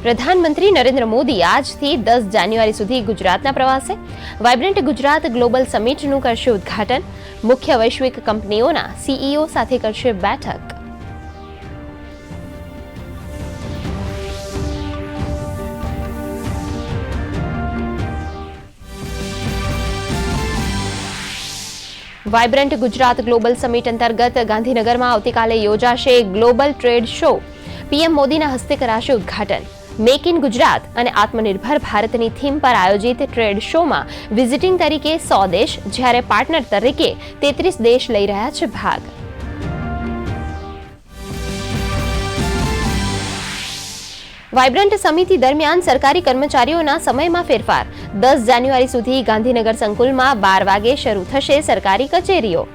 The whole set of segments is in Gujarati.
પ્રધાનમંત્રી નરેન્દ્ર મોદી આજથી 10 જાન્યુઆરી સુધી ગુજરાતના પ્રવાસે વાઇબ્રન્ટ ગુજરાત ગ્લોબલ સમિટનું કરશે ઉદ્ઘાટન. મુખ્ય વૈશ્વિક કંપનીઓના સીઈઓ સાથે કરશે બેઠક. વાઇબ્રન્ટ ગુજરાત ગ્લોબલ સમિટ અંતર્ગત ગાંધીનગરમાં આવતીકાલે યોજાશે ગ્લોબલ ટ્રેડ શો. પીએમ મોદીના હસ્તે કરાશે ઉદ્ઘાટન. મેક ઇન ગુજરાત અને આત્મનિર્ભર ભારતની થીમ પર આયોજિત ટ્રેડ શોમાં વિઝિટિંગ તરીકે 100 દેશ જ્યારે પાર્ટનર તરીકે 33 દેશ લઈ રહ્યા છે ભાગ. વાઇબ્રન્ટ સમિતિ દરમિયાન સરકારી કર્મચારીઓના સમયમાં ફેરફાર. 10 જાન્યુઆરી સુધી ગાંધીનગર સંકુલમાં 12 વાગે શરૂ થશે સરકારી કચેરીઓ.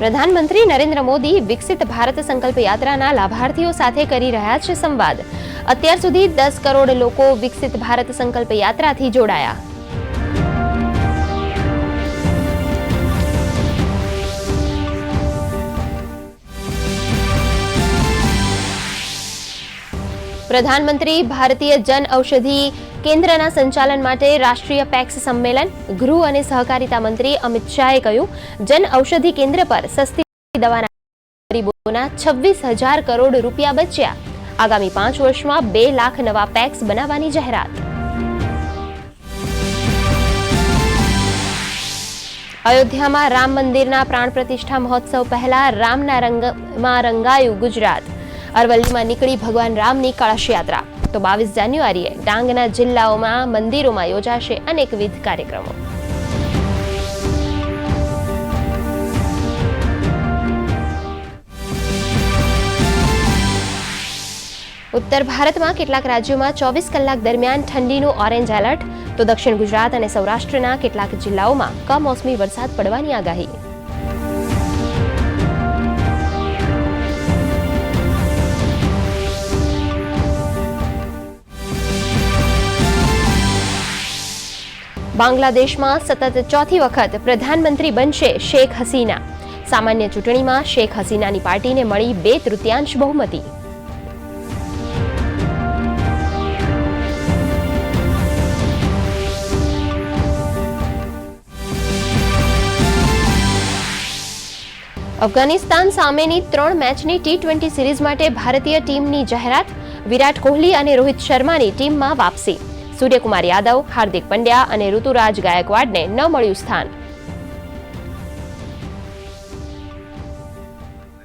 પ્રધાનમંત્રી નરેન્દ્ર મોદી વિકસિત ભારત સંકલ્પ યાત્રાના લાભાર્થીઓ સાથે કરી રહ્યા છે સંવાદ. અત્યાર સુધી 10 કરોડ લોકો વિકસિત ભારત સંકલ્પ યાત્રાથી જોડાયા. પ્રધાનમંત્રી ભારતીય જન ઔષધિ કેન્દ્રના સંચાલન માટે રાષ્ટ્રીય પેક્સ સંમેલન. ગૃહ અને સહકારિતા મંત્રી અમિત શાહે કહ્યું, જન ઔષધિ કેન્દ્ર પર સસ્તી દવાના ગરીબોના 26,000 કરોડ રૂપિયા બચ્યા. આગામી 5 વર્ષમાં 2 લાખ નવા પેક્સ બનાવવાની જાહેરાત. અયોધ્યામાં રામ મંદિરના પ્રાણ પ્રતિષ્ઠા મહોત્સવ પહેલા રામના રંગમાં રંગાયું ગુજરાત. અરવલ્લીમાં નીકળી ભગવાન રામની કળશ યાત્રા. તો 22 જાન્યુઆરીએ ડાંગના જિલ્લાઓમાં મંદિરોમાં યોજાશે અનેકવિધ કાર્યક્રમો. ઉત્તર ભારતમાં કેટલાક રાજ્યોમાં 24 કલાક દરમિયાન ઠંડીનું ઓરેન્જ એલર્ટ. તો દક્ષિણ ગુજરાત અને સૌરાષ્ટ્રના કેટલાક જિલ્લાઓમાં કમોસમી વરસાદ પડવાની આગાહી. બાંગ્લાદેશમાં સતત ચોથી વખત પ્રધાનમંત્રી બનશે શેખ હસીના. સામાન્ય ચૂંટણીમાં શેખ હસીનાની પાર્ટીને મળી 2/3 બહુમતી. અફઘાનિસ્તાન સામેની 3 મેચની T20 સિરીઝ માટે ભારતીય ટીમની જાહેરાત. વિરાટ કોહલી અને રોહિત શર્માની ટીમમાં વાપસી. સૂર્યકુમાર યાદવ, હાર્દિક પંડ્યા અને ઋતુરાજ ગાયકવાડને ન મળ્યું સ્થાન.